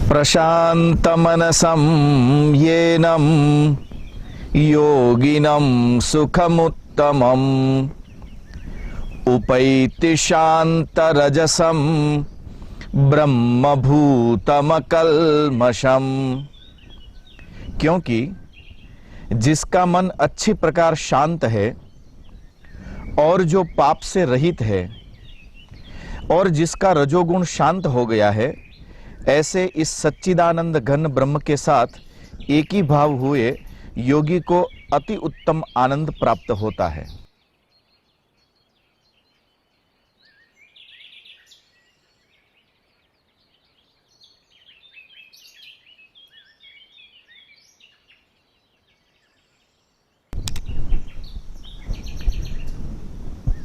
प्रशान्तमनसं येनं योगिनं सुखमुत्तमम् उपैति शान्तरजसं ब्रह्मभूतमकल्मषम्। क्योंकि जिसका मन अच्छी प्रकार शांत है और जो पाप से रहित है और जिसका रजोगुण शांत हो गया है, ऐसे इस सच्चिदानंद घन ब्रह्म के साथ एक ही भाव हुए योगी को अति उत्तम आनंद प्राप्त होता है।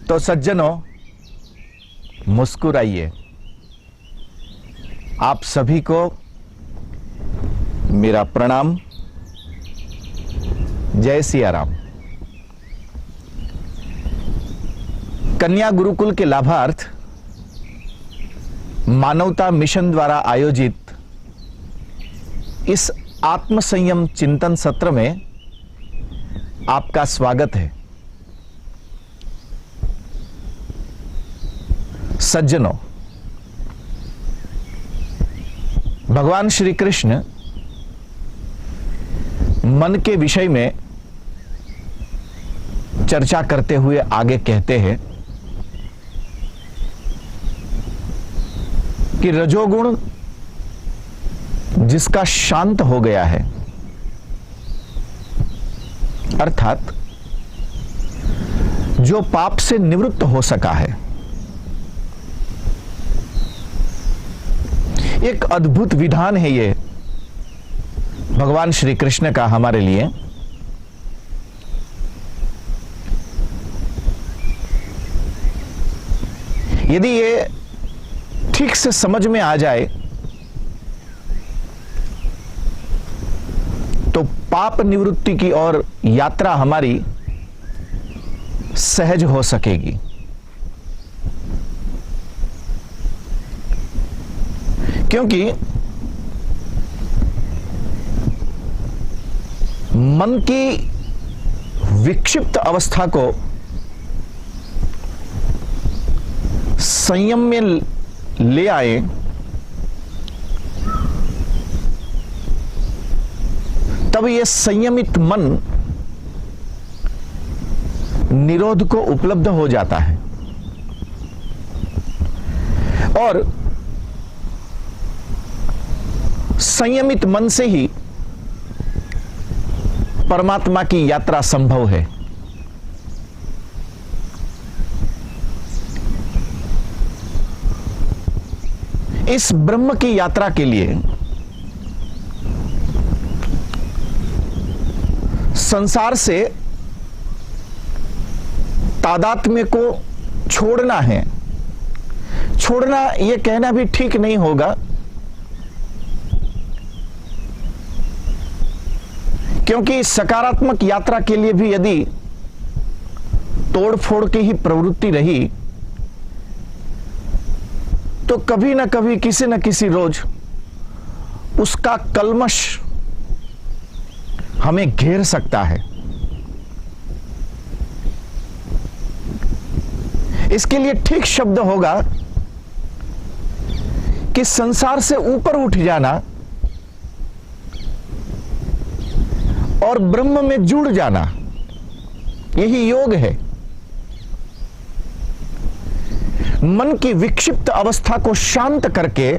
तो सज्जनों, मुस्कुराइए। आप सभी को मेरा प्रणाम। जय सिया राम। कन्या गुरुकुल के लाभार्थ मानवता मिशन द्वारा आयोजित इस आत्म संयम चिंतन सत्र में आपका स्वागत है। सज्जनों, भगवान श्री कृष्ण मन के विषय में चर्चा करते हुए आगे कहते हैं कि रजोगुण जिसका शांत हो गया है, अर्थात जो पाप से निवृत्त हो सका है, एक अद्भुत विधान है ये भगवान श्री कृष्ण का हमारे लिए। यदि ये ठीक से समझ में आ जाए तो पाप निवृत्ति की ओर यात्रा हमारी सहज हो सकेगी। क्योंकि मन की विक्षिप्त अवस्था को संयम में ले आए तब यह संयमित मन निरोध को उपलब्ध हो जाता है और संयमित मन से ही परमात्मा की यात्रा संभव है। इस ब्रह्म की यात्रा के लिए संसार से तादात्म्य को छोड़ना है। छोड़ना यह कहना भी ठीक नहीं होगा, क्योंकि सकारात्मक यात्रा के लिए भी यदि तोड़फोड़ की ही प्रवृत्ति रही तो कभी ना कभी किसी न किसी रोज उसका कल्मश हमें घेर सकता है। इसके लिए ठीक शब्द होगा कि संसार से ऊपर उठ जाना और ब्रह्म में जुड़ जाना, यही योग है। मन की विक्षिप्त अवस्था को शांत करके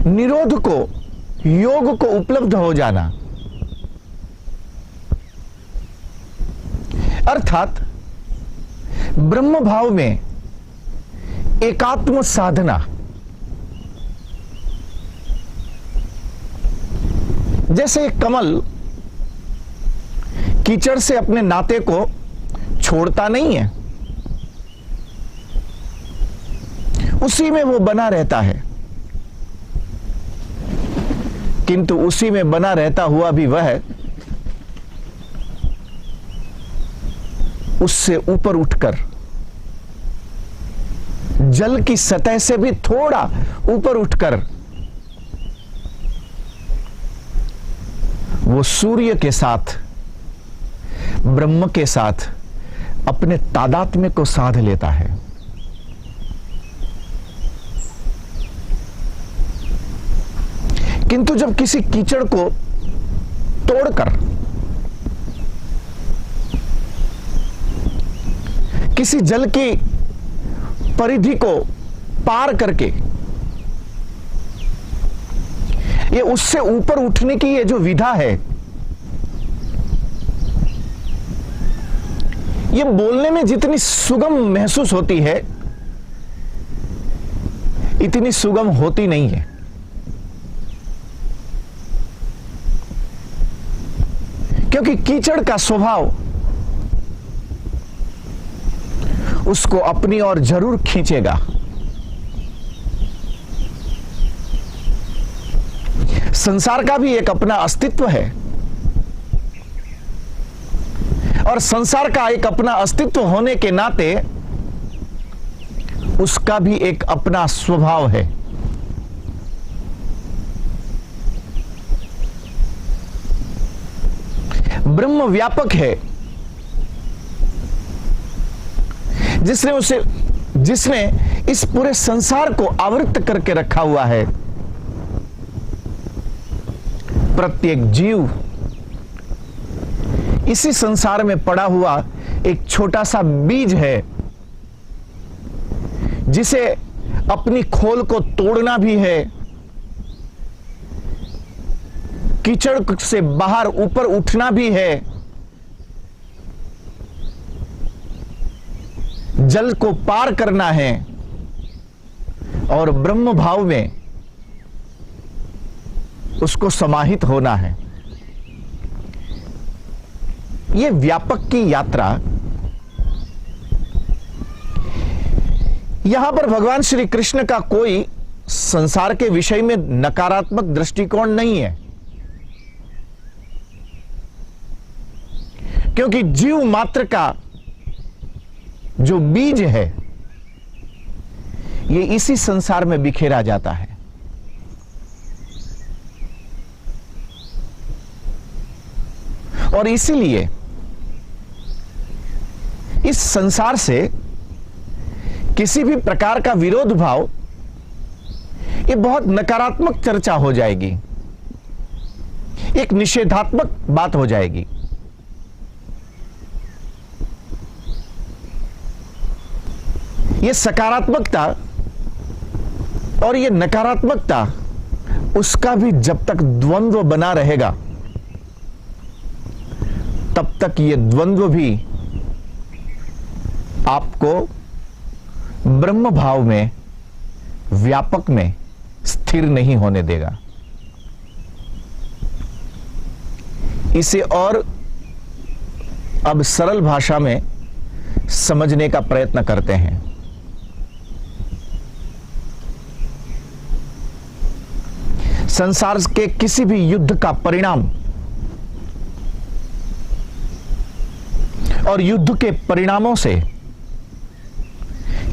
निरोध को, योग को उपलब्ध हो जाना, अर्थात ब्रह्म भाव में एकात्म साधना। जैसे एक कमल कीचड़ से अपने नाते को छोड़ता नहीं है, उसी में वो बना रहता है, किंतु उसी में बना रहता हुआ भी वह उससे ऊपर उठकर जल की सतह से भी थोड़ा ऊपर उठकर वो सूर्य के साथ, ब्रह्म के साथ अपने तादात्म्य को साध लेता है। किंतु जब किसी कीचड़ को तोड़कर, किसी जल की परिधि को पार करके ये उससे ऊपर उठने की ये जो विधा है, ये बोलने में जितनी सुगम महसूस होती है, इतनी सुगम होती नहीं है। क्योंकि कीचड़ का स्वभाव उसको अपनी ओर जरूर खींचेगा। संसार का भी एक अपना अस्तित्व है और संसार का एक अपना अस्तित्व होने के नाते उसका भी एक अपना स्वभाव है। ब्रह्म व्यापक है, जिसने इस पूरे संसार को आवृत करके रखा हुआ है। प्रत्येक जीव इसी संसार में पड़ा हुआ एक छोटा सा बीज है, जिसे अपनी खोल को तोड़ना भी है, कीचड़ से बाहर ऊपर उठना भी है, जल को पार करना है और ब्रह्म भाव में उसको समाहित होना है। यह व्यापक की यात्रा, यहां पर भगवान श्री कृष्ण का कोई संसार के विषय में नकारात्मक दृष्टिकोण नहीं है, क्योंकि जीव मात्र का जो बीज है ये इसी संसार में बिखेरा जाता है। और इसीलिए इस संसार से किसी भी प्रकार का विरोध भाव, ये बहुत नकारात्मक चर्चा हो जाएगी, एक निषेधात्मक बात हो जाएगी। ये सकारात्मकता और ये नकारात्मकता, उसका भी जब तक द्वंद्व बना रहेगा तब तक ये द्वंद्व भी आपको ब्रह्म भाव में, व्यापक में स्थिर नहीं होने देगा। इसे और अब सरल भाषा में समझने का प्रयत्न करते हैं। संसार के किसी भी युद्ध का परिणाम और युद्ध के परिणामों से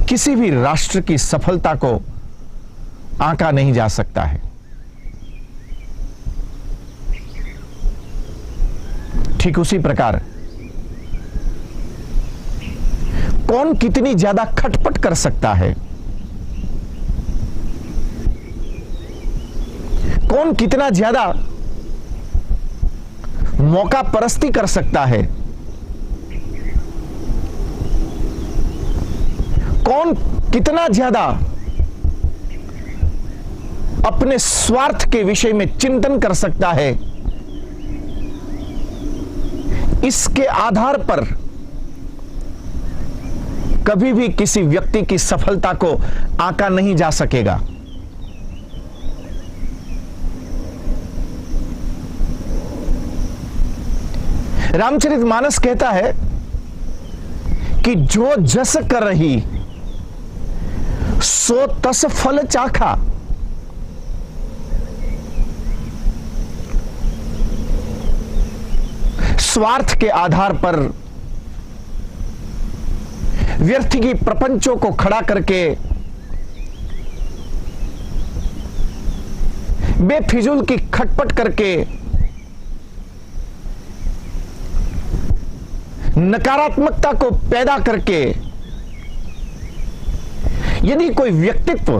किसी भी राष्ट्र की सफलता को आंका नहीं जा सकता है। ठीक उसी प्रकार कौन कितनी ज्यादा खटपट कर सकता है, कौन कितना ज्यादा मौका परस्ती कर सकता है, कौन कितना ज्यादा अपने स्वार्थ के विषय में चिंतन कर सकता है, इसके आधार पर कभी भी किसी व्यक्ति की सफलता को आंका नहीं जा सकेगा। रामचरितमानस कहता है कि जो जस कर रही सो तस फल चाखा। स्वार्थ के आधार पर व्यर्थ की प्रपंचों को खड़ा करके बेफिजूल की खटपट करके नकारात्मकता को पैदा करके यदि कोई व्यक्तित्व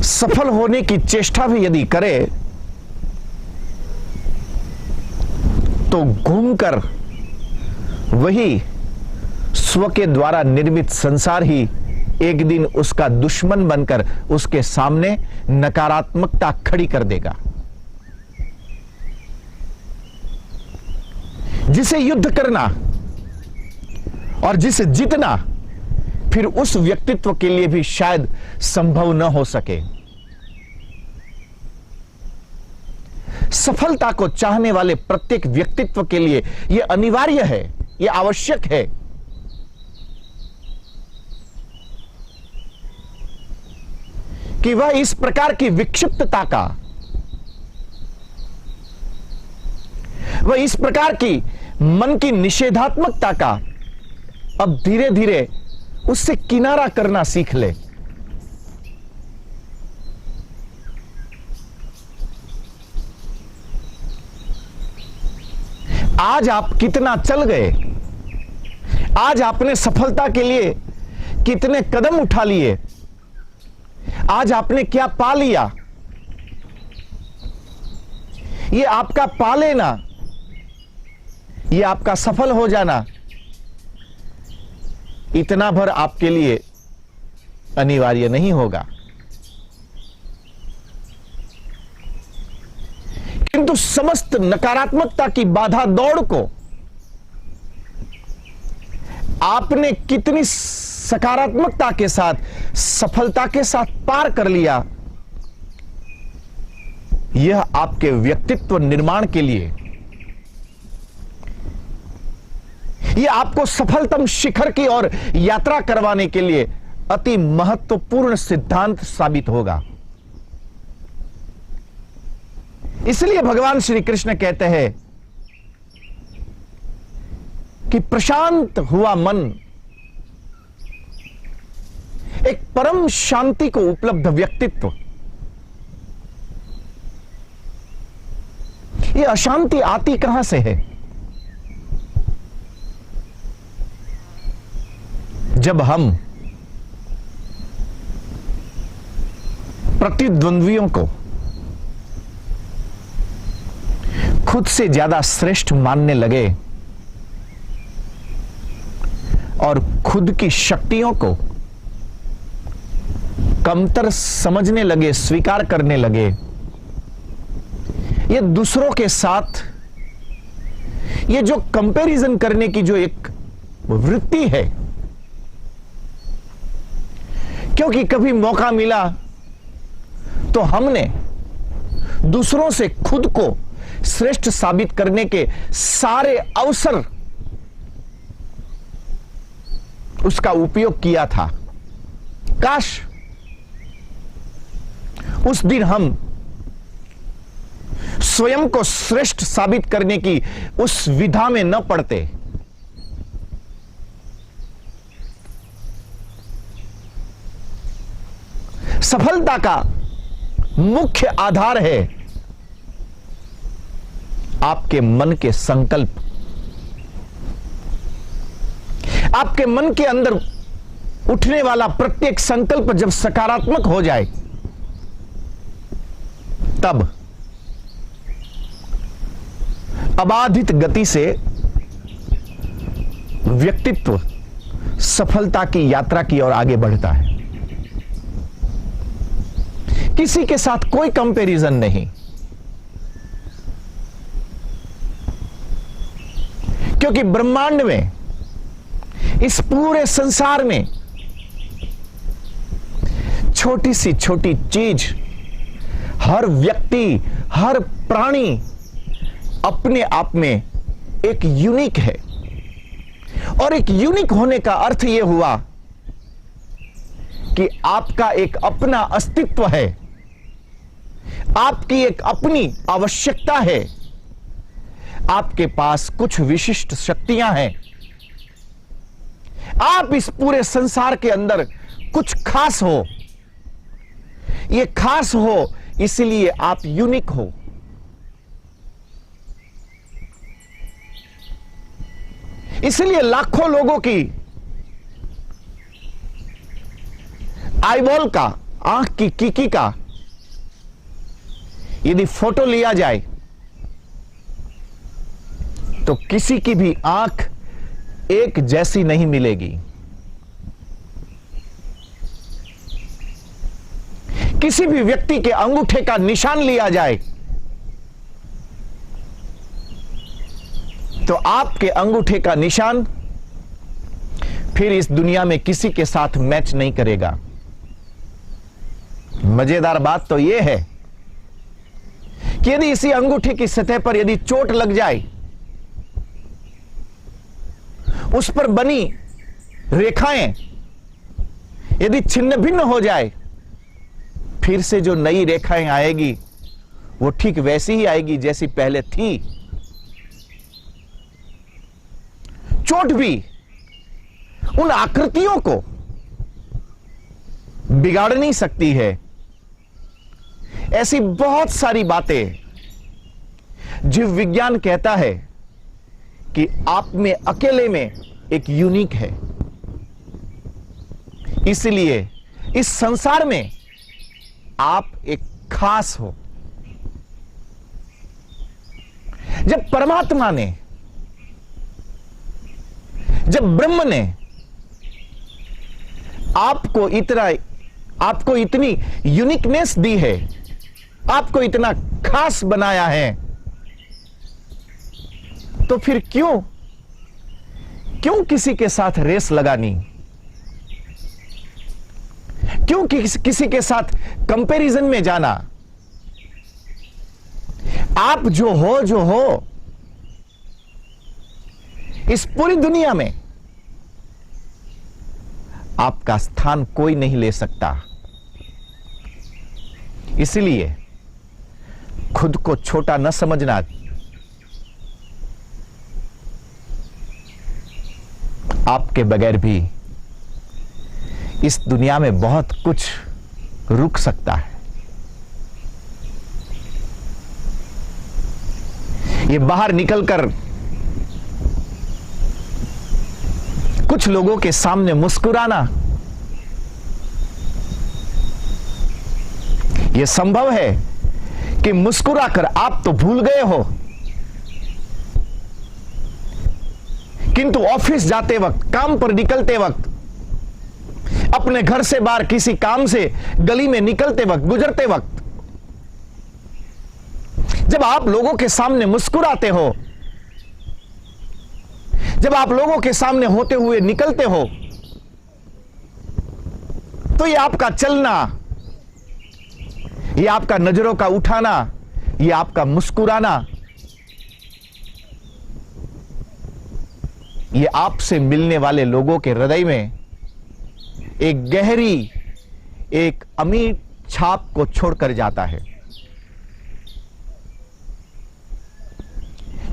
सफल होने की चेष्टा भी यदि करे तो घूमकर वही स्व के द्वारा निर्मित संसार ही एक दिन उसका दुश्मन बनकर उसके सामने नकारात्मकता खड़ी कर देगा। जिसे युद्ध करना और जिसे जीतना फिर उस व्यक्तित्व के लिए भी शायद संभव न हो सके। सफलता को चाहने वाले प्रत्येक व्यक्तित्व के लिए यह अनिवार्य है, यह आवश्यक है कि वह इस प्रकार की विक्षिप्तता का, वह इस प्रकार की मन की निषेधात्मकता का अब धीरे धीरे उससे किनारा करना सीख ले। आज आप कितना चल गए, आज आपने सफलता के लिए कितने कदम उठा लिए, आज आपने क्या पा लिया, ये आपका पा लेना, ये आपका सफल हो जाना इतना भर आपके लिए अनिवार्य नहीं होगा। किंतु समस्त नकारात्मकता की बाधा दौड़ को आपने कितनी सकारात्मकता के साथ, सफलता के साथ पार कर लिया, यह आपके व्यक्तित्व निर्माण के लिए, यह आपको सफलतम शिखर की ओर यात्रा करवाने के लिए अति महत्वपूर्ण सिद्धांत साबित होगा। इसलिए भगवान श्री कृष्ण कहते हैं कि प्रशांत हुआ मन एक परम शांति को उपलब्ध व्यक्तित्व, ये अशांति आती कहां से है? जब हम प्रतिद्वंद्वियों को खुद से ज्यादा श्रेष्ठ मानने लगे और खुद की शक्तियों को कमतर समझने लगे, स्वीकार करने लगे, ये दूसरों के साथ ये जो कंपैरिजन करने की जो एक वृत्ति है, क्योंकि कभी मौका मिला तो हमने दूसरों से खुद को श्रेष्ठ साबित करने के सारे अवसर उसका उपयोग किया था। काश उस दिन हम स्वयं को श्रेष्ठ साबित करने की उस विधा में न पड़ते। सफलता का मुख्य आधार है आपके मन के संकल्प। आपके मन के अंदर उठने वाला प्रत्येक संकल्प जब सकारात्मक हो जाए, तब अबाधित गति से व्यक्तित्व सफलता की यात्रा की ओर आगे बढ़ता है। किसी के साथ कोई कंपैरिजन नहीं, क्योंकि ब्रह्मांड में, इस पूरे संसार में छोटी सी छोटी चीज, हर व्यक्ति, हर प्राणी अपने आप में एक यूनिक है। और एक यूनिक होने का अर्थ यह हुआ कि आपका एक अपना अस्तित्व है, आपकी एक अपनी आवश्यकता है, आपके पास कुछ विशिष्ट शक्तियां हैं, आप इस पूरे संसार के अंदर कुछ खास हो। ये खास हो, इसलिए आप यूनिक हो। इसलिए लाखों लोगों की आईबॉल का, आंख की कीकी का यदि फोटो लिया जाए तो किसी की भी आंख एक जैसी नहीं मिलेगी। किसी भी व्यक्ति के अंगूठे का निशान लिया जाए तो आपके अंगूठे का निशान फिर इस दुनिया में किसी के साथ मैच नहीं करेगा। मजेदार बात तो यह है कि यदि इसी अंगूठे की सतह पर यदि चोट लग जाए, उस पर बनी रेखाएं यदि छिन्न भिन्न हो जाए, फिर से जो नई रेखाएं आएगी वो ठीक वैसी ही आएगी जैसी पहले थी। चोट भी उन आकृतियों को बिगाड़ नहीं सकती है। ऐसी बहुत सारी बातें जीव विज्ञान कहता है कि आप में अकेले में एक यूनिक है। इसलिए इस संसार में आप एक खास हो। जब परमात्मा ने, जब ब्रह्म ने आपको इतनी यूनिकनेस दी है, आपको इतना खास बनाया है, तो फिर क्यों किसी के साथ रेस लगानी? क्यों किसी के साथ कंपैरिजन में जाना? आप जो हो इस पूरी दुनिया में आपका स्थान कोई नहीं ले सकता। इसलिए खुद को छोटा न समझना। आपके बगैर भी इस दुनिया में बहुत कुछ रुक सकता है। ये बाहर निकलकर कुछ लोगों के सामने मुस्कुराना, यह संभव है कि मुस्कुराकर आप तो भूल गए हो, किंतु ऑफिस जाते वक्त, काम पर निकलते वक्त, अपने घर से बाहर किसी काम से गली में निकलते वक्त, गुजरते वक्त, जब आप लोगों के सामने मुस्कुराते हो, जब आप लोगों के सामने होते हुए निकलते हो, तो ये आपका चलना, ये आपका नजरों का उठाना, ये आपका मुस्कुराना, ये आपसे मिलने वाले लोगों के हृदय में एक गहरी, एक अमीर छाप को छोड़कर जाता है।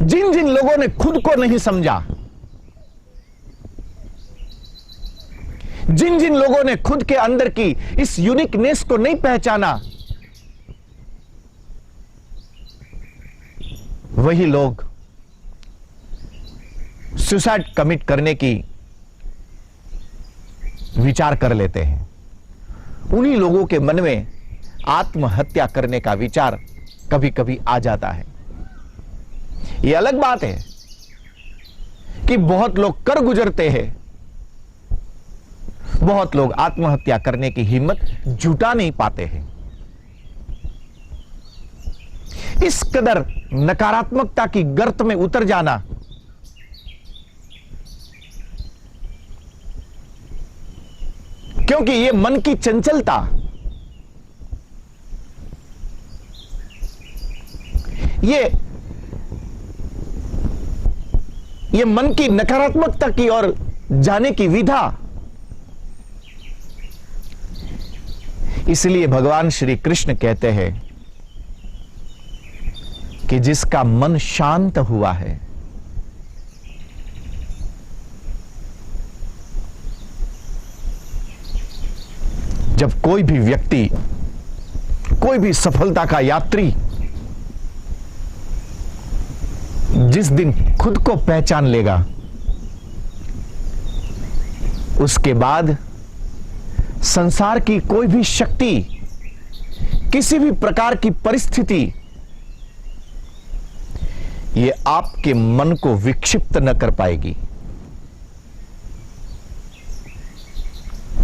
जिन जिन लोगों ने खुद को नहीं समझा, जिन जिन लोगों ने खुद के अंदर की इस यूनिकनेस को नहीं पहचाना, वही लोग सुसाइड कमिट करने की विचार कर लेते हैं। उन्हीं लोगों के मन में आत्महत्या करने का विचार कभी कभी आ जाता है। यह अलग बात है कि बहुत लोग कर गुजरते हैं, बहुत लोग आत्महत्या करने की हिम्मत जुटा नहीं पाते हैं। इस कदर नकारात्मकता की गर्त में उतर जाना क्योंकि यह मन की चंचलता, ये मन की नकारात्मकता की ओर जाने की विधा। इसलिए भगवान श्री कृष्ण कहते हैं कि जिसका मन शांत हुआ है, जब कोई भी व्यक्ति कोई भी सफलता का यात्री जिस दिन खुद को पहचान लेगा, उसके बाद संसार की कोई भी शक्ति, किसी भी प्रकार की परिस्थिति ये आपके मन को विक्षिप्त न कर पाएगी।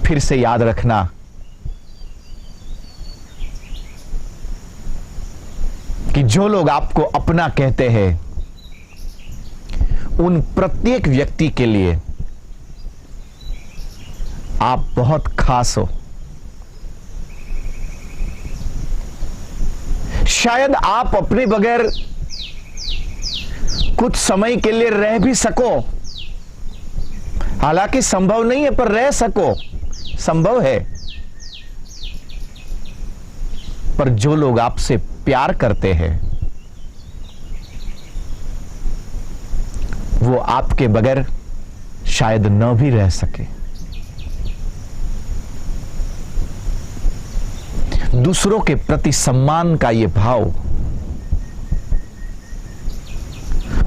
फिर से याद रखना, कि जो लोग आपको अपना कहते हैं, उन प्रत्येक व्यक्ति के लिए आप बहुत खास हो। शायद आप अपने बगैर कुछ समय के लिए रह भी सको, हालांकि संभव नहीं है, पर रह सको, संभव है। पर जो लोग आपसे प्यार करते हैं, वो आपके बगैर शायद न भी रह सके। दूसरों के प्रति सम्मान का ये भाव,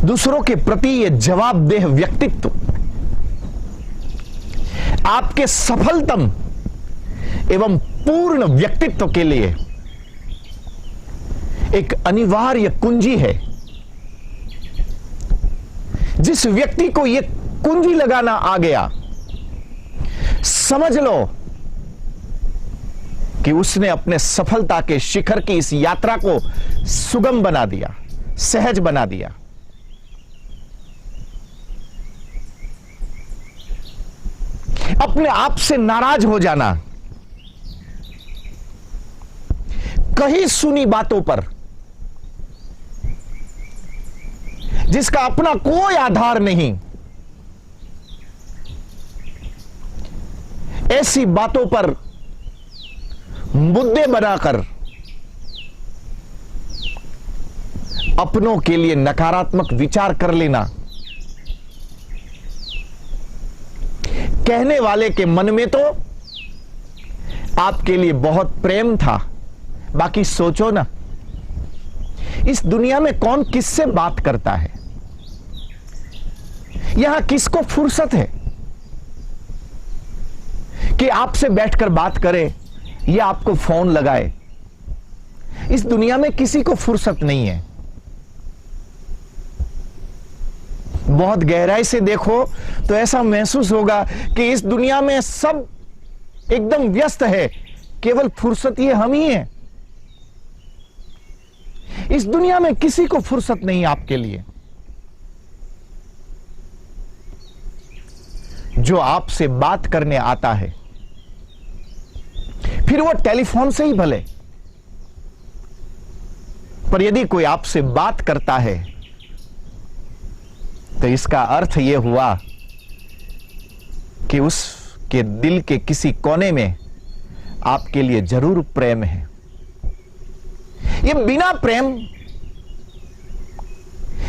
दूसरों के प्रति ये जवाबदेह व्यक्तित्व आपके सफलतम एवं पूर्ण व्यक्तित्व के लिए एक अनिवार्य कुंजी है। जिस व्यक्ति को यह कुंजी लगाना आ गया, समझ लो कि उसने अपने सफलता के शिखर की इस यात्रा को सुगम बना दिया, सहज बना दिया। अपने आप से नाराज हो जाना, कहीं सुनी बातों पर जिसका अपना कोई आधार नहीं, ऐसी बातों पर मुद्दे बनाकर अपनों के लिए नकारात्मक विचार कर लेना। कहने वाले के मन में तो आपके लिए बहुत प्रेम था, बाकी सोचो ना, इस दुनिया में कौन किससे बात करता है? यहां किसको फुर्सत है कि आपसे बैठकर बात करे या आपको फोन लगाए? इस दुनिया में किसी को फुर्सत नहीं है। बहुत गहराई से देखो तो ऐसा महसूस होगा कि इस दुनिया में सब एकदम व्यस्त है, केवल फुर्सत ये हम ही हैं। इस दुनिया में किसी को फुर्सत नहीं आपके लिए। जो आपसे बात करने आता है, फिर वो टेलीफोन से ही भले, पर यदि कोई आपसे बात करता है तो इसका अर्थ यह हुआ कि उसके दिल के किसी कोने में आपके लिए जरूर प्रेम है। ये बिना प्रेम,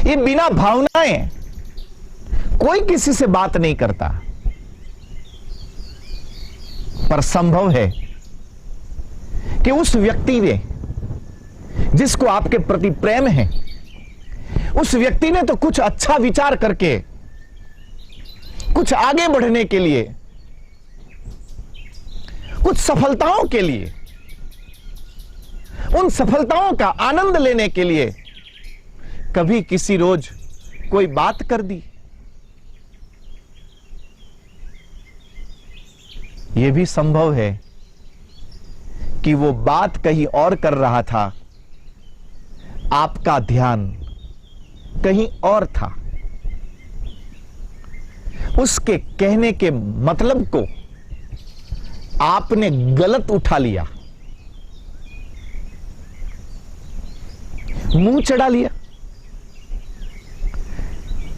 ये बिना भावनाएं कोई किसी से बात नहीं करता। पर संभव है कि उस व्यक्ति ने, जिसको आपके प्रति प्रेम है, उस व्यक्ति ने तो कुछ अच्छा विचार करके, कुछ आगे बढ़ने के लिए, कुछ सफलताओं के लिए, उन सफलताओं का आनंद लेने के लिए कभी किसी रोज कोई बात कर दी। यह भी संभव है कि वो बात कहीं और कर रहा था, आपका ध्यान कहीं और था। उसके कहने के मतलब को आपने गलत उठा लिया, मुंह चढ़ा लिया,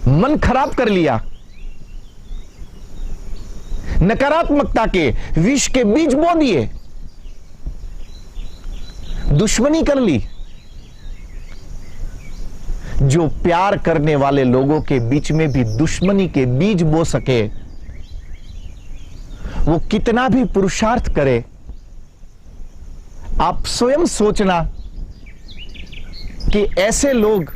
मन खराब कर लिया, नकारात्मकता के विष के बीज बो दिए, दुश्मनी कर ली। जो प्यार करने वाले लोगों के बीच में भी दुश्मनी के बीज बो सके, वो कितना भी पुरुषार्थ करे, आप स्वयं सोचना कि ऐसे लोग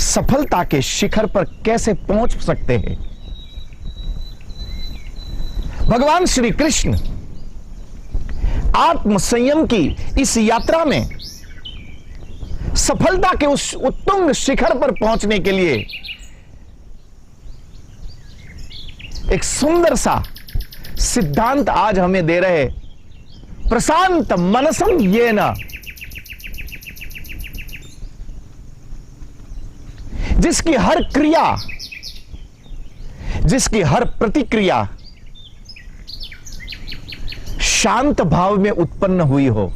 सफलता के शिखर पर कैसे पहुंच सकते हैं। भगवान श्री कृष्ण आत्म संयम की इस यात्रा में सफलता के उस उत्तुंग शिखर पर पहुंचने के लिए एक सुंदर सा सिद्धांत आज हमें दे रहे। प्रशांत मनसम येन, जिसकी हर क्रिया, जिसकी हर प्रतिक्रिया शांत भाव में उत्पन्न हुई हो।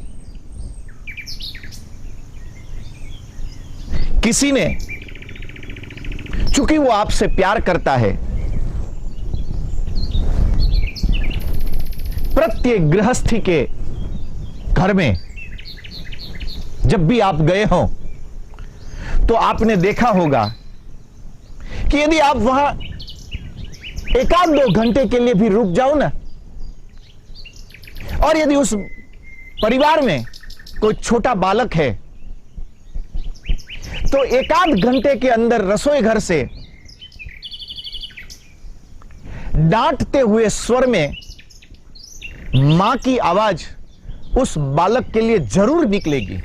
किसी ने, चूंकि वो आपसे प्यार करता है, प्रत्येक गृहस्थी के घर में जब भी आप गए हो तो आपने देखा होगा कि यदि आप वहां एक आध 2 घंटे के लिए भी रुक जाओ ना, और यदि उस परिवार में कोई छोटा बालक है तो एक आध घंटे के अंदर रसोई घर से डांटते हुए स्वर में मां की आवाज उस बालक के लिए जरूर निकलेगी।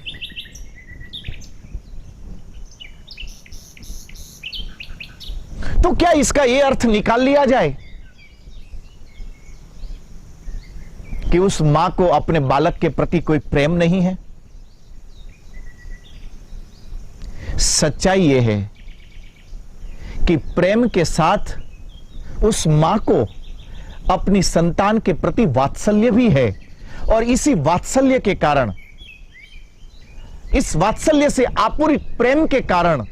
तो क्या इसका यह अर्थ निकाल लिया जाए कि उस मां को अपने बालक के प्रति कोई प्रेम नहीं है? सच्चाई यह है कि प्रेम के साथ उस मां को अपनी संतान के प्रति वात्सल्य भी है, और इसी वात्सल्य के कारण, इस वात्सल्य से आपूरित प्रेम के कारण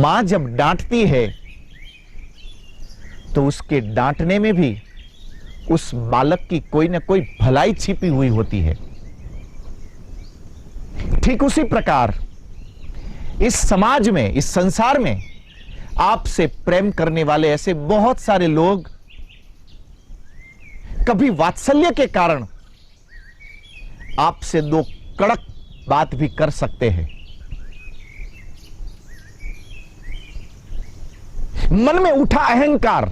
मां जब डांटती है तो उसके डांटने में भी उस बालक की कोई ना कोई भलाई छिपी हुई होती है। ठीक उसी प्रकार इस समाज में, इस संसार में आपसे प्रेम करने वाले ऐसे बहुत सारे लोग कभी वात्सल्य के कारण आपसे 2 कड़क बात भी कर सकते हैं। मन में उठा अहंकार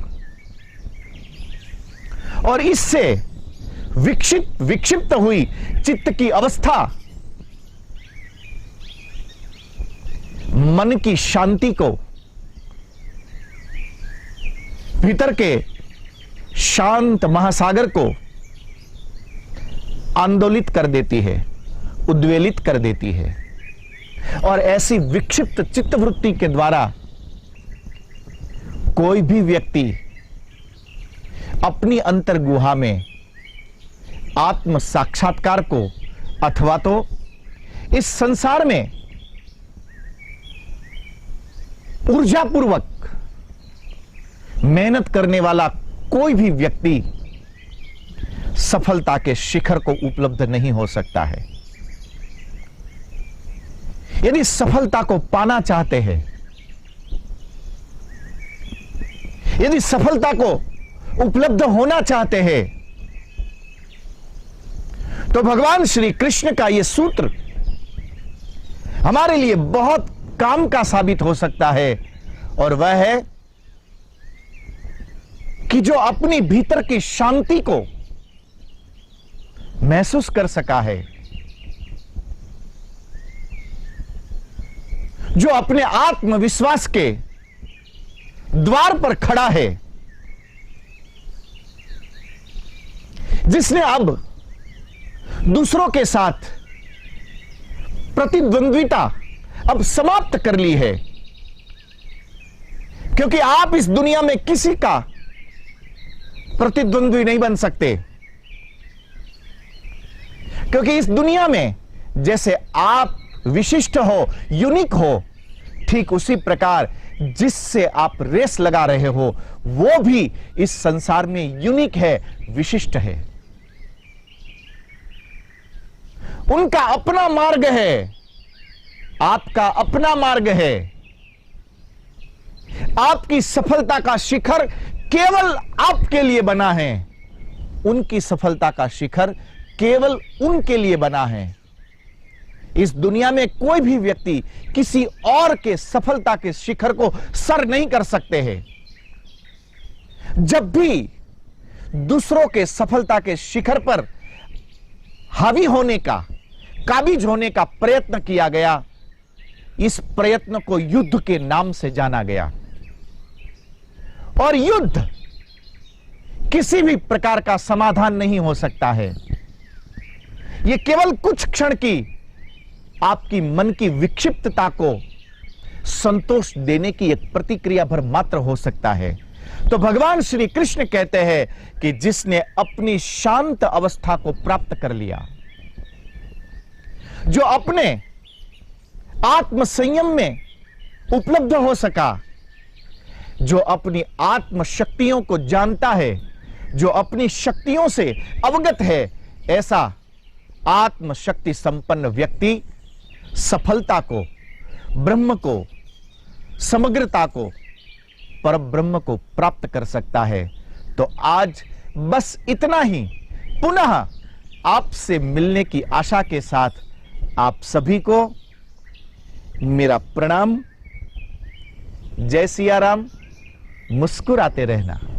और इससे विक्षिप्त हुई चित्त की अवस्था मन की शांति को, भीतर के शांत महासागर को आंदोलित कर देती है, उद्वेलित कर देती है। और ऐसी विक्षिप्त चित्तवृत्ति के द्वारा कोई भी व्यक्ति अपनी अंतर गुहा में आत्म साक्षात्कार को, अथवा तो इस संसार में ऊर्जापूर्वक मेहनत करने वाला कोई भी व्यक्ति सफलता के शिखर को उपलब्ध नहीं हो सकता है। यदि सफलता को पाना चाहते हैं, यदि सफलता को उपलब्ध होना चाहते हैं, तो भगवान श्री कृष्ण का यह सूत्र हमारे लिए बहुत काम का साबित हो सकता है। और वह है कि जो अपनी भीतर की शांति को महसूस कर सका है, जो अपने आत्मविश्वास के द्वार पर खड़ा है, जिसने अब दूसरों के साथ प्रतिद्वंद्विता अब समाप्त कर ली है, क्योंकि आप इस दुनिया में किसी का प्रतिद्वंद्वी नहीं बन सकते। क्योंकि इस दुनिया में जैसे आप विशिष्ट हो, यूनिक हो, ठीक उसी प्रकार जिससे आप रेस लगा रहे हो वो भी इस संसार में यूनिक है, विशिष्ट है। उनका अपना मार्ग है, आपका अपना मार्ग है। आपकी सफलता का शिखर केवल आपके लिए बना है, उनकी सफलता का शिखर केवल उनके लिए बना है। इस दुनिया में कोई भी व्यक्ति किसी और के सफलता के शिखर को सर नहीं कर सकते हैं। जब भी दूसरों के सफलता के शिखर पर हावी होने का, काबिज होने का प्रयत्न किया गया, इस प्रयत्न को युद्ध के नाम से जाना गया। और युद्ध किसी भी प्रकार का समाधान नहीं हो सकता है। यह केवल कुछ क्षण की आपकी मन की विक्षिप्तता को संतोष देने की एक प्रतिक्रिया भर मात्र हो सकता है। तो भगवान श्री कृष्ण कहते हैं कि जिसने अपनी शांत अवस्था को प्राप्त कर लिया, जो अपने आत्म संयम में उपलब्ध हो सका, जो अपनी आत्म शक्तियों को जानता है, जो अपनी शक्तियों से अवगत है, ऐसा आत्म शक्ति संपन्न व्यक्ति सफलता को, ब्रह्म को, समग्रता को, परब्रह्म को प्राप्त कर सकता है। तो आज बस इतना ही। पुनः आपसे मिलने की आशा के साथ आप सभी को मेरा प्रणाम। जय सिया राम। मुस्कुराते रहना।